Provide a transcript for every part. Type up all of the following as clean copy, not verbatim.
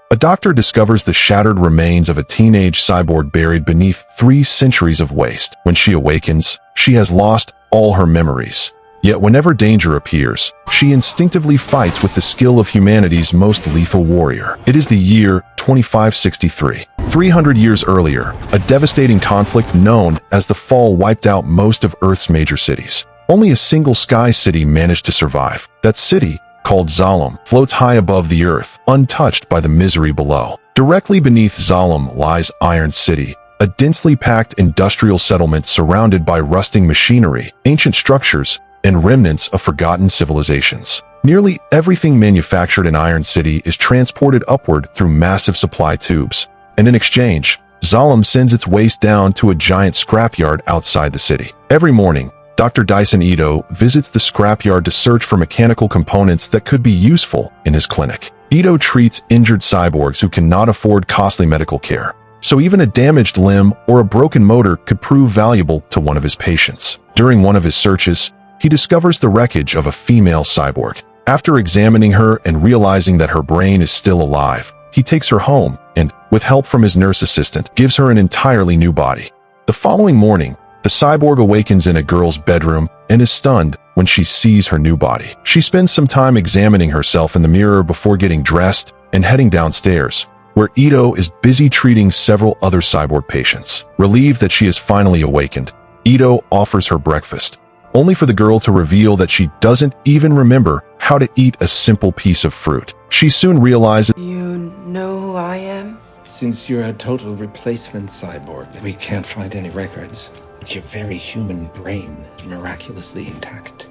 A doctor discovers the shattered remains of a teenage cyborg buried beneath 3 centuries of waste. When she awakens, she has lost all her memories. Yet whenever danger appears, she instinctively fights with the skill of humanity's most lethal warrior. It is the year 2563. 300 years earlier, a devastating conflict known as the Fall wiped out most of Earth's major cities. Only a single sky city managed to survive. That city, called Zalem, floats high above the Earth, untouched by the misery below. Directly beneath Zalem lies Iron City, a densely packed industrial settlement surrounded by rusting machinery, ancient structures, and remnants of forgotten civilizations. Nearly everything manufactured in Iron City is transported upward through massive supply tubes, and in exchange, Zalem sends its waste down to a giant scrapyard outside the city. Every morning, Dr. Dyson Ito visits the scrapyard to search for mechanical components that could be useful in his clinic. Ito treats injured cyborgs who cannot afford costly medical care, so even a damaged limb or a broken motor could prove valuable to one of his patients. During one of his searches, he discovers the wreckage of a female cyborg. After examining her and realizing that her brain is still alive, he takes her home and, with help from his nurse assistant, gives her an entirely new body. The following morning, the cyborg awakens in a girl's bedroom and is stunned when she sees her new body. She spends some time examining herself in the mirror before getting dressed and heading downstairs, where Ito is busy treating several other cyborg patients. Relieved that she is finally awakened, Ito offers her breakfast, only for the girl to reveal that she doesn't even remember how to eat a simple piece of fruit. She soon realizes, You know who I am? Since you're a total replacement cyborg, we can't find any records. Your very human brain is miraculously intact.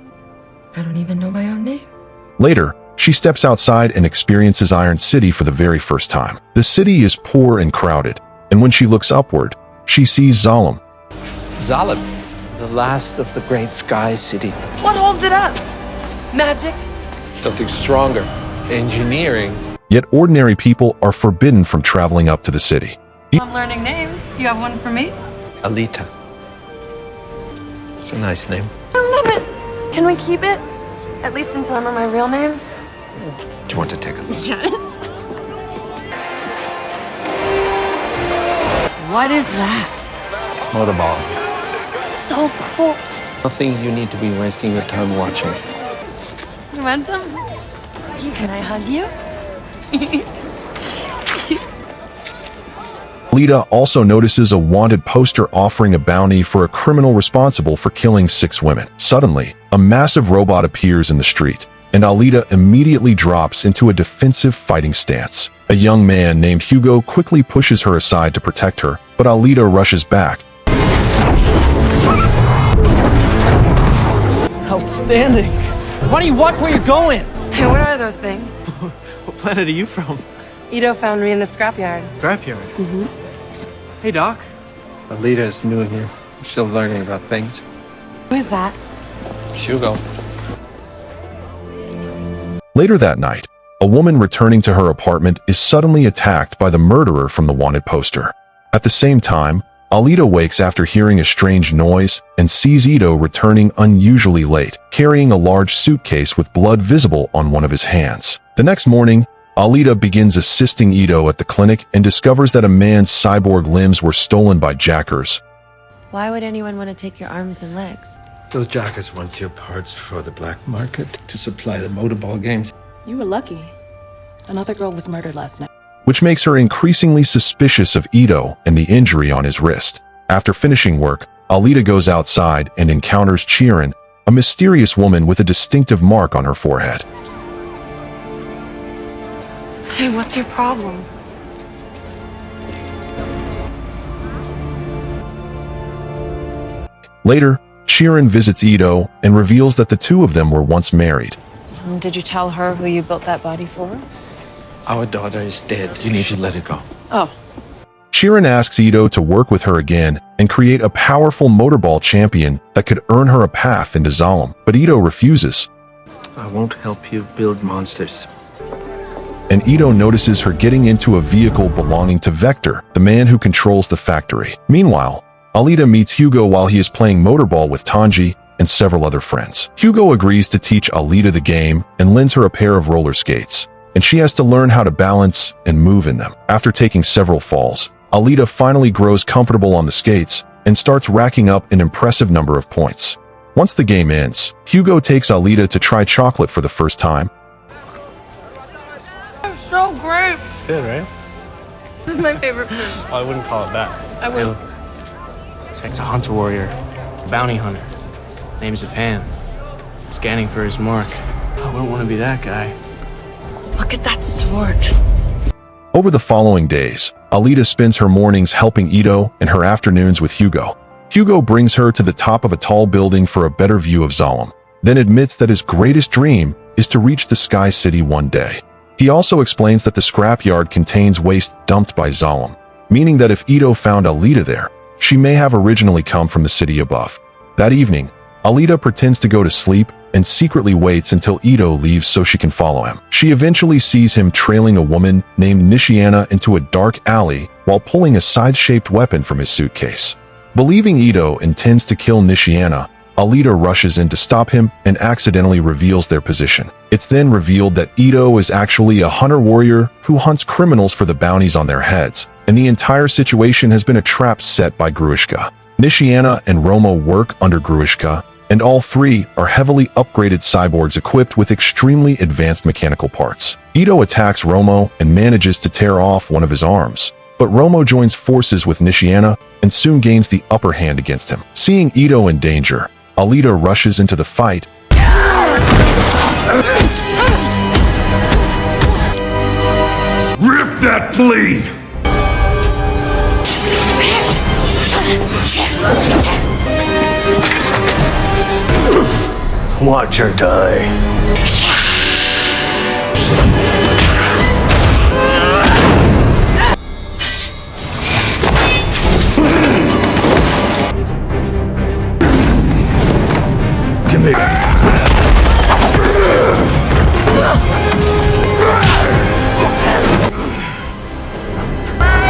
I don't even know my own name. Later, she steps outside and experiences Iron City for the very first time. The city is poor and crowded, and when she looks upward, she sees Zalem. Zalem, the last of the great sky city. What holds it up? Magic? Something stronger. Engineering. Yet ordinary people are forbidden from traveling up to the city. I'm learning names. Do you have one for me? Alita. It's a nice name. I love it. Can we keep it? At least until I know my real name? Do you want to take a look? Yeah. What is that? It's Motorball. So cool. Nothing you need to be wasting your time watching. You want some? Can I hug you? Alita also notices a wanted poster offering a bounty for a criminal responsible for killing 6 women. Suddenly, a massive robot appears in the street, and Alita immediately drops into a defensive fighting stance. A young man named Hugo quickly pushes her aside to protect her, but Alita rushes back. Outstanding! Why don't you watch where you're going? Hey, what are those things? What planet are you from? Ito found me in the scrapyard. Scrapyard. Hey, Doc. Alita is new here. Still learning about things. Who is that? Hugo. Later that night, a woman returning to her apartment is suddenly attacked by the murderer from the wanted poster. At the same time, Alita wakes after hearing a strange noise and sees Ito returning unusually late, carrying a large suitcase with blood visible on one of his hands. The next morning, Alita begins assisting Ito at the clinic and discovers that a man's cyborg limbs were stolen by jackers. Why would anyone want to take your arms and legs? Those jackers want your parts for the black market to supply the Motorball games. You were lucky. Another girl was murdered last night. Which makes her increasingly suspicious of Ito and the injury on his wrist. After finishing work, Alita goes outside and encounters Chiron, a mysterious woman with a distinctive mark on her forehead. Hey, what's your problem? Later, Chiron visits Ito and reveals that the two of them were once married. Did you tell her who you built that body for? Our daughter is dead. You need to let it go. Oh. Chiron asks Ito to work with her again and create a powerful Motorball champion that could earn her a path into Zalem, but Ito refuses. I won't help you build monsters. And Ito notices her getting into a vehicle belonging to Vector, the man who controls the factory. Meanwhile, Alita meets Hugo while he is playing Motorball with Tanji and several other friends. Hugo agrees to teach Alita the game and lends her a pair of roller skates. and she has to learn how to balance and move in them. After taking several falls, Alita finally grows comfortable on the skates and starts racking up an impressive number of points. Once the game ends, Hugo takes Alita to try chocolate for the first time. It's so great. It's good, right? This is my favorite food. Oh, I wouldn't call it that. I will. It's a hunter warrior, a bounty hunter. Name's Japan. Scanning for his mark. I wouldn't want to be that guy. Look at that sword. Over the following days, Alita spends her mornings helping Ito and her afternoons with Hugo. Hugo brings her to the top of a tall building for a better view of Zalem, then admits that his greatest dream is to reach the Sky City one day. He also explains that the scrapyard contains waste dumped by Zalem, meaning that if Ito found Alita there, she may have originally come from the city above. That evening, Alita pretends to go to sleep and secretly waits until Ito leaves so she can follow him. She eventually sees him trailing a woman named Nishiana into a dark alley while pulling a scythe-shaped weapon from his suitcase. Believing Ito intends to kill Nishiana, Alita rushes in to stop him and accidentally reveals their position. It's then revealed that Ito is actually a hunter-warrior who hunts criminals for the bounties on their heads, and the entire situation has been a trap set by Grewishka. Nishiana and Romo work under Grewishka, and all three are heavily upgraded cyborgs equipped with extremely advanced mechanical parts. Ito attacks Romo and manages to tear off one of his arms, but Romo joins forces with Nishiana and soon gains the upper hand against him. Seeing Ito in danger, Alita rushes into the fight. Rip that flea! Watch her die. Come here.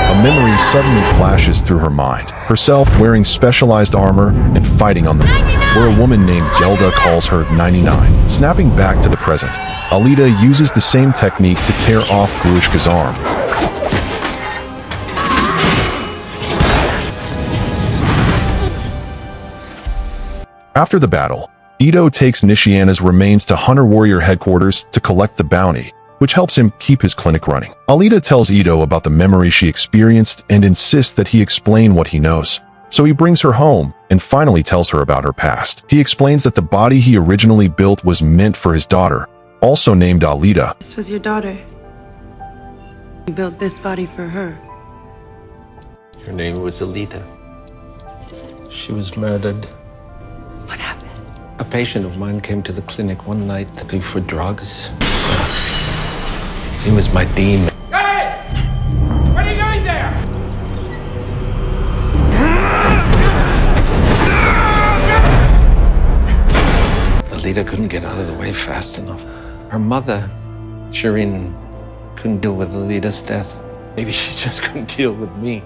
A memory suddenly flashes through her mind, herself wearing specialized armor and fighting on the moon, where a woman named Gelda calls her 99. Snapping back to the present, Alita uses the same technique to tear off Grewishka's arm. After the battle, Ito takes Nishiana's remains to Hunter Warrior headquarters to collect the bounty, which helps him keep his clinic running. Alita tells Ito about the memory she experienced and insists that he explain what he knows. So he brings her home and finally tells her about her past. He explains that the body he originally built was meant for his daughter, also named Alita. This was your daughter. You built this body for her. Her name was Alita. She was murdered. What happened? A patient of mine came to the clinic one night looking for drugs. He was my demon. Hey! What are you doing there? Alita couldn't get out of the way fast enough. Her mother, Shireen, couldn't deal with Alita's death. Maybe she just couldn't deal with me.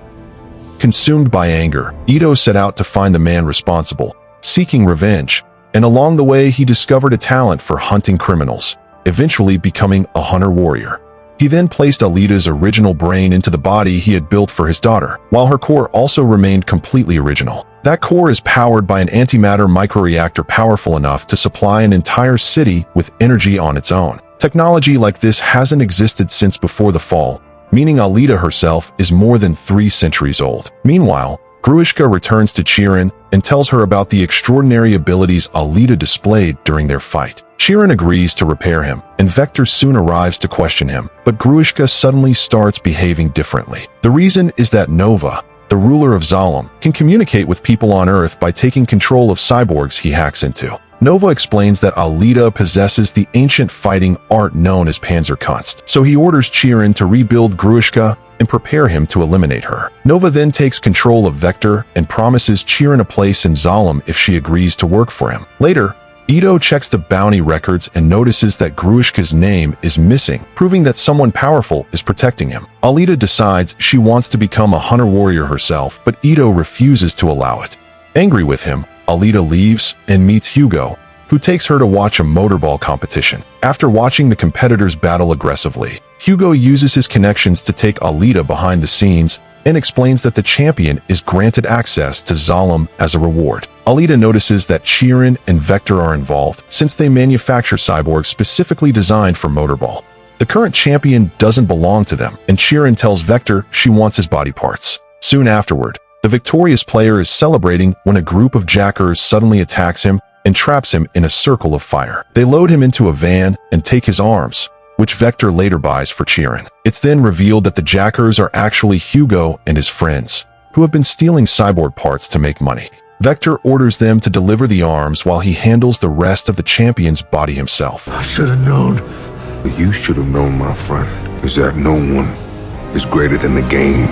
Consumed by anger, Ito set out to find the man responsible, seeking revenge, and along the way he discovered a talent for hunting criminals, eventually becoming a hunter warrior. He then placed Alita's original brain into the body he had built for his daughter, while her core also remained completely original. That core is powered by an antimatter microreactor powerful enough to supply an entire city with energy on its own. Technology like this hasn't existed since before the fall, meaning Alita herself is more than 3 centuries old. Meanwhile, Grewishka returns to Chirin and tells her about the extraordinary abilities Alita displayed during their fight. Chirin agrees to repair him, and Vector soon arrives to question him, but Grewishka suddenly starts behaving differently. The reason is that Nova, the ruler of Zalem, can communicate with people on Earth by taking control of cyborgs he hacks into. Nova explains that Alita possesses the ancient fighting art known as Panzerkunst, so he orders Chirin to rebuild Grewishka and prepare him to eliminate her. Nova then takes control of Vector and promises Chirin a place in Zalem if she agrees to work for him. Later, Ito checks the bounty records and notices that Grewishka's name is missing, proving that someone powerful is protecting him. Alita decides she wants to become a hunter warrior herself, but Ito refuses to allow it. Angry with him, Alita leaves and meets Hugo, who takes her to watch a motorball competition. After watching the competitors battle aggressively, Hugo uses his connections to take Alita behind the scenes and explains that the champion is granted access to Zalem as a reward. Alita notices that Chiron and Vector are involved since they manufacture cyborgs specifically designed for Motorball. The current champion doesn't belong to them, and Chiron tells Vector she wants his body parts. Soon afterward, the victorious player is celebrating when a group of jackers suddenly attacks him and traps him in a circle of fire. They load him into a van and take his arms, which Vector later buys for Chiron. It's then revealed that the jackers are actually Hugo and his friends, who have been stealing cyborg parts to make money. Vector orders them to deliver the arms while he handles the rest of the champion's body himself. I should have known. You should have known, my friend, is that no one is greater than the game.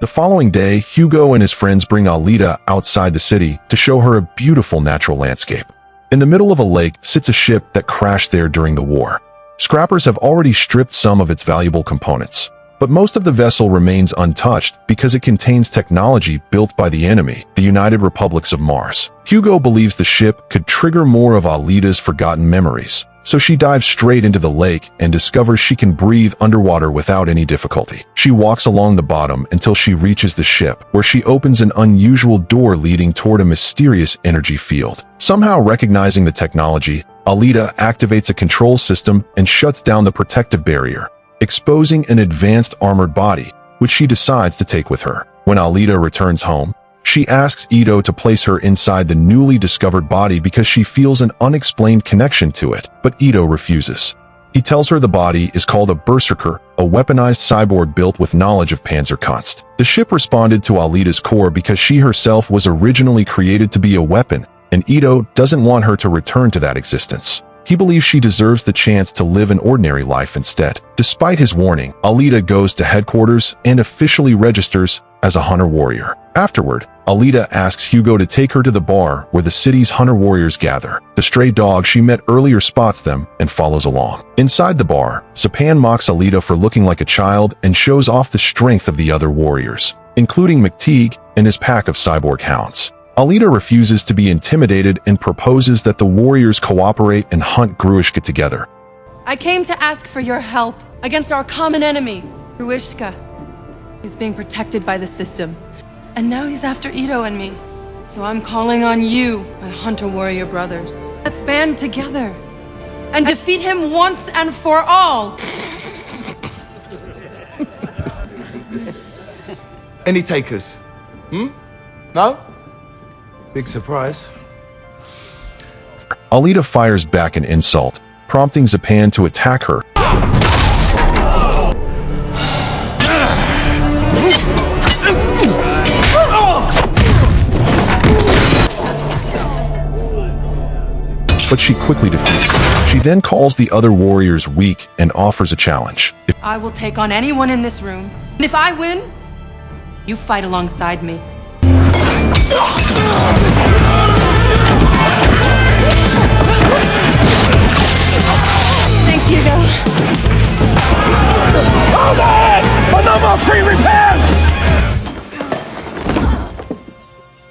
The following day, Hugo and his friends bring Alita outside the city to show her a beautiful natural landscape. In the middle of a lake sits a ship that crashed there during the war. Scrappers have already stripped some of its valuable components, but most of the vessel remains untouched because it contains technology built by the enemy, the United Republics of Mars. Hugo believes the ship could trigger more of Alita's forgotten memories, so she dives straight into the lake and discovers she can breathe underwater without any difficulty. She walks along the bottom until she reaches the ship, where she opens an unusual door leading toward a mysterious energy field. Somehow recognizing the technology, Alita activates a control system and shuts down the protective barrier, exposing an advanced armored body, which she decides to take with her. When Alita returns home, she asks Ito to place her inside the newly discovered body because she feels an unexplained connection to it, but Ito refuses. He tells her the body is called a Berserker, a weaponized cyborg built with knowledge of Panzerkunst. The ship responded to Alita's core because she herself was originally created to be a weapon, and Ito doesn't want her to return to that existence. He believes she deserves the chance to live an ordinary life instead. Despite his warning, Alita goes to headquarters and officially registers as a hunter warrior. Afterward, Alita asks Hugo to take her to the bar where the city's hunter warriors gather. The stray dog she met earlier spots them and follows along. Inside the bar, Sapan mocks Alita for looking like a child and shows off the strength of the other warriors, including McTeague and his pack of cyborg hounds. Alita refuses to be intimidated and proposes that the warriors cooperate and hunt Grewishka together. I came to ask for your help against our common enemy, Grewishka. He's being protected by the system, and now he's after Ito and me. So I'm calling on you, my hunter warrior brothers. Let's band together and defeat him once and for all. Any takers? No? Big surprise. Alita fires back an insult, prompting Zapan to attack her. But she quickly defeats him. She then calls the other warriors weak and offers a challenge. I will take on anyone in this room, and if I win, you fight alongside me. Thanks, Hugo. Hold on! No more free repairs!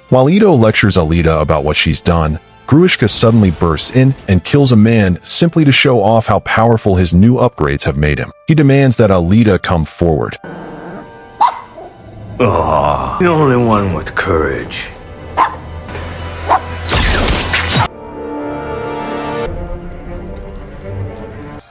While Ito lectures Alita about what she's done, Grewishka suddenly bursts in and kills a man simply to show off how powerful his new upgrades have made him. He demands that Alita come forward. The only one with courage.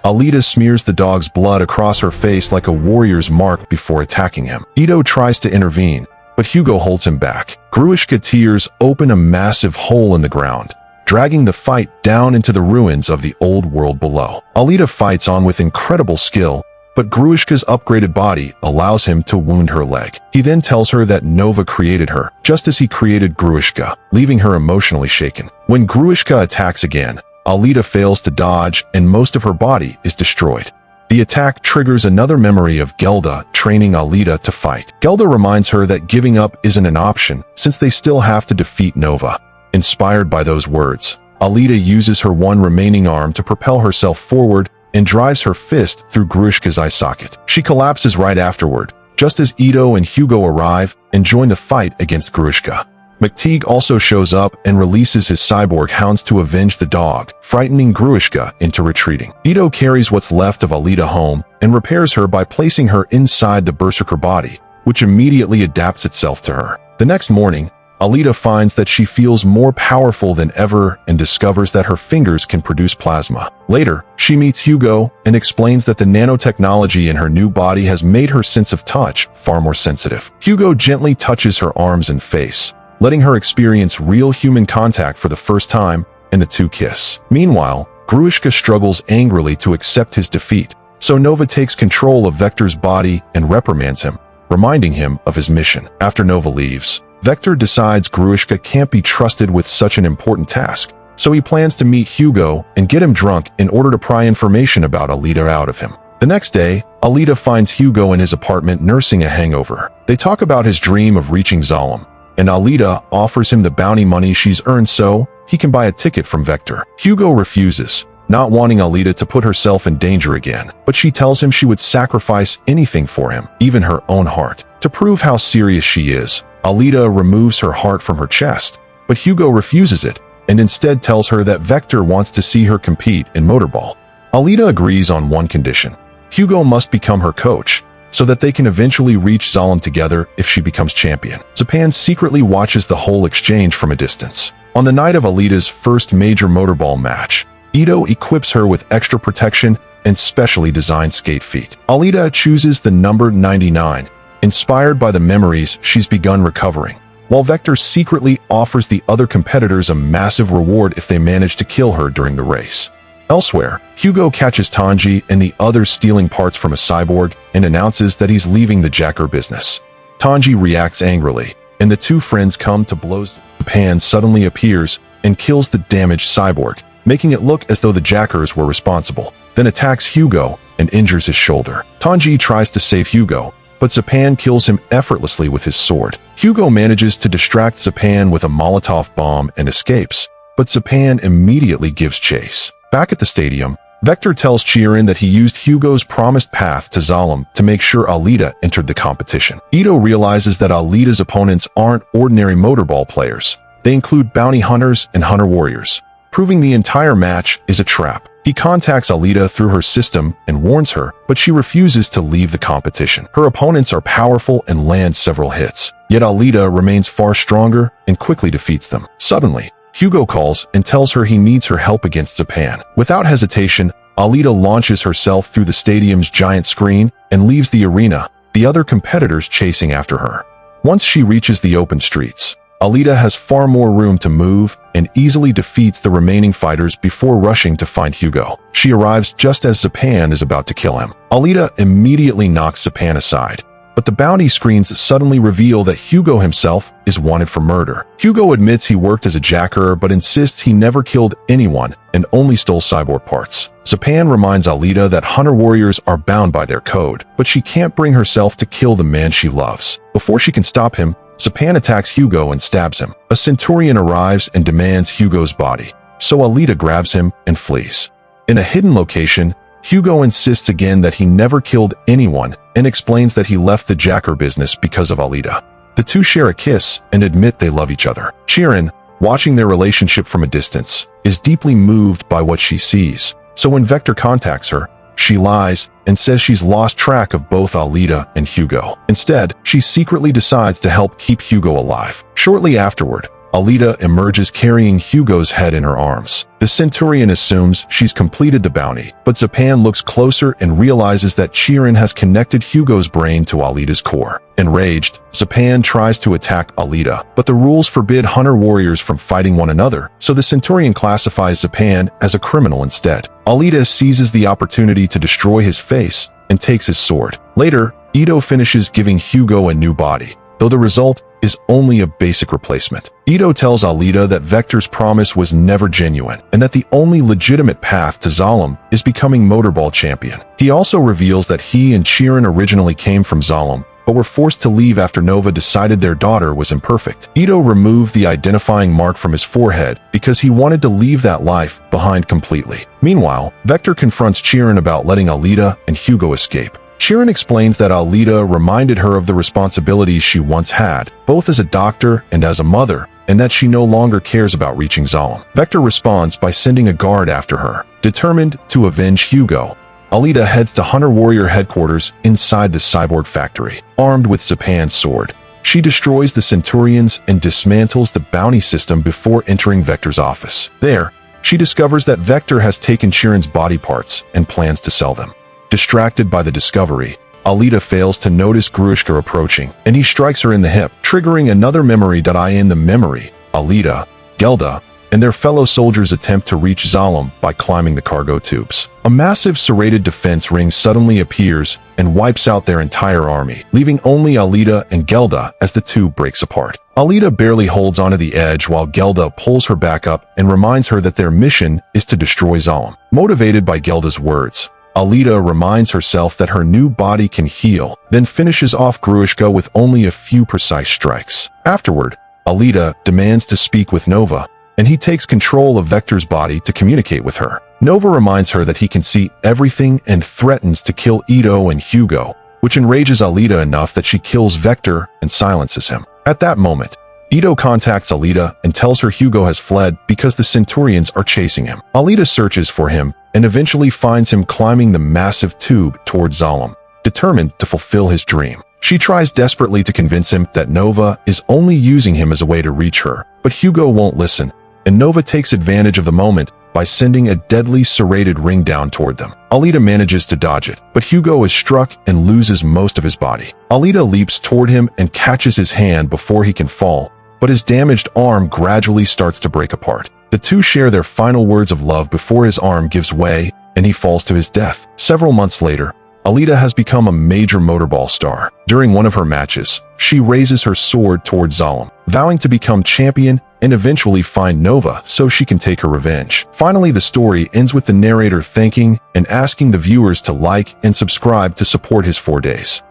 Alita smears the dog's blood across her face like a warrior's mark before attacking him. Ito tries to intervene, but Hugo holds him back. Grewishka tears open a massive hole in the ground, dragging the fight down into the ruins of the old world below. Alita fights on with incredible skill, but Grewishka's upgraded body allows him to wound her leg. He then tells her that Nova created her, just as he created Grewishka, leaving her emotionally shaken. When Grewishka attacks again, Alita fails to dodge and most of her body is destroyed. The attack triggers another memory of Gelda training Alita to fight. Gelda reminds her that giving up isn't an option since they still have to defeat Nova. Inspired by those words, Alita uses her one remaining arm to propel herself forward and drives her fist through Grewishka's eye socket. She collapses right afterward, just as Ito and Hugo arrive and join the fight against Grewishka. McTeague also shows up and releases his cyborg hounds to avenge the dog, frightening Grewishka into retreating. Ito carries what's left of Alita home and repairs her by placing her inside the berserker body, which immediately adapts itself to her. The next morning, Alita finds that she feels more powerful than ever and discovers that her fingers can produce plasma. Later, she meets Hugo and explains that the nanotechnology in her new body has made her sense of touch far more sensitive. Hugo gently touches her arms and face, letting her experience real human contact for the first time, and the two kiss. Meanwhile, Grewishka struggles angrily to accept his defeat, so Nova takes control of Vector's body and reprimands him, reminding him of his mission. After Nova leaves, Vector decides Grewishka can't be trusted with such an important task, so he plans to meet Hugo and get him drunk in order to pry information about Alita out of him. The next day, Alita finds Hugo in his apartment nursing a hangover. They talk about his dream of reaching Zalem, and Alita offers him the bounty money she's earned so he can buy a ticket from Vector. Hugo refuses, not wanting Alita to put herself in danger again, but she tells him she would sacrifice anything for him, even her own heart. To prove how serious she is, Alita removes her heart from her chest, but Hugo refuses it and instead tells her that Vector wants to see her compete in Motorball. Alita agrees on one condition: Hugo must become her coach, so that they can eventually reach Zalem together if she becomes champion. Zapan secretly watches the whole exchange from a distance. On the night of Alita's first major Motorball match, Ito equips her with extra protection and specially designed skate feet. Alita chooses the number 99, inspired by the memories she's begun recovering, while Vector secretly offers the other competitors a massive reward if they manage to kill her during the race. Elsewhere, Hugo catches Tanji and the others stealing parts from a cyborg and announces that he's leaving the Jacker business. Tanji reacts angrily, and the two friends come to blows. Japan suddenly appears and kills the damaged cyborg, making it look as though the Jackers were responsible, then attacks Hugo and injures his shoulder. Tanji tries to save Hugo, but Zapan kills him effortlessly with his sword. Hugo manages to distract Zapan with a Molotov bomb and escapes, but Zapan immediately gives chase. Back at the stadium, Vector tells Chirin that he used Hugo's promised path to Zalem to make sure Alita entered the competition. Ito realizes that Alita's opponents aren't ordinary Motorball players. They include bounty hunters and hunter warriors, proving the entire match is a trap. He contacts Alita through her system and warns her, but she refuses to leave the competition. Her opponents are powerful and land several hits, yet Alita remains far stronger and quickly defeats them. Suddenly, Hugo calls and tells her he needs her help against Zapan. Without hesitation, Alita launches herself through the stadium's giant screen and leaves the arena, the other competitors chasing after her. Once she reaches the open streets, Alita has far more room to move and easily defeats the remaining fighters before rushing to find Hugo. She arrives just as Zapan is about to kill him. Alita immediately knocks Zapan aside, but the bounty screens suddenly reveal that Hugo himself is wanted for murder. Hugo admits he worked as a jacker but insists he never killed anyone and only stole cyborg parts. Zapan reminds Alita that hunter warriors are bound by their code, but she can't bring herself to kill the man she loves. Before she can stop him, Zapan attacks Hugo and stabs him. A Centurion arrives and demands Hugo's body, so Alita grabs him and flees. In a hidden location, Hugo insists again that he never killed anyone and explains that he left the Jacker business because of Alita. The two share a kiss and admit they love each other. Chirin, watching their relationship from a distance, is deeply moved by what she sees, so when Vector contacts her, she lies and says she's lost track of both Alita and Hugo. Instead, she secretly decides to help keep Hugo alive. Shortly afterward, Alita emerges carrying Hugo's head in her arms. The Centurion assumes she's completed the bounty, but Zapan looks closer and realizes that Chirin has connected Hugo's brain to Alita's core. Enraged, Zapan tries to attack Alita, but the rules forbid hunter warriors from fighting one another, so the Centurion classifies Zapan as a criminal instead. Alita seizes the opportunity to destroy his face and takes his sword. Later, Ito finishes giving Hugo a new body, though the result is only a basic replacement. Ito tells Alita that Vector's promise was never genuine, and that the only legitimate path to Zalem is becoming Motorball champion. He also reveals that he and Chirin originally came from Zalem, but were forced to leave after Nova decided their daughter was imperfect. Ito removed the identifying mark from his forehead because he wanted to leave that life behind completely. Meanwhile, Vector confronts Chirin about letting Alita and Hugo escape. Chirin explains that Alita reminded her of the responsibilities she once had, both as a doctor and as a mother, and that she no longer cares about reaching Zalem. Vector responds by sending a guard after her. Determined to avenge Hugo, Alita heads to Hunter Warrior headquarters inside the Cyborg factory. Armed with Zapan's sword, she destroys the Centurions and dismantles the bounty system before entering Vector's office. There, she discovers that Vector has taken Chirin's body parts and plans to sell them. Distracted by the discovery, Alita fails to notice Grewishka approaching, and he strikes her in the hip, triggering another memory. In the memory, Alita, Gelda, and their fellow soldiers attempt to reach Zalem by climbing the cargo tubes. A massive serrated defense ring suddenly appears and wipes out their entire army, leaving only Alita and Gelda as the tube breaks apart. Alita barely holds onto the edge while Gelda pulls her back up and reminds her that their mission is to destroy Zalem. Motivated by Gelda's words, Alita reminds herself that her new body can heal, then finishes off Grewishka with only a few precise strikes. Afterward, Alita demands to speak with Nova, and he takes control of Vector's body to communicate with her. Nova reminds her that he can see everything and threatens to kill Ito and Hugo, which enrages Alita enough that she kills Vector and silences him. At that moment, Ito contacts Alita and tells her Hugo has fled because the Centurions are chasing him. Alita searches for him and eventually finds him climbing the massive tube towards Zalem, determined to fulfill his dream. She tries desperately to convince him that Nova is only using him as a way to reach her, but Hugo won't listen, and Nova takes advantage of the moment by sending a deadly serrated ring down toward them. Alita manages to dodge it, but Hugo is struck and loses most of his body. Alita leaps toward him and catches his hand before he can fall, but his damaged arm gradually starts to break apart. The two share their final words of love before his arm gives way and he falls to his death. Several months later, Alita has become a major Motorball star. During one of her matches, she raises her sword towards Zalem, vowing to become champion and eventually find Nova so she can take her revenge. Finally, the story ends with the narrator thanking and asking the viewers to like and subscribe to support his 4 days.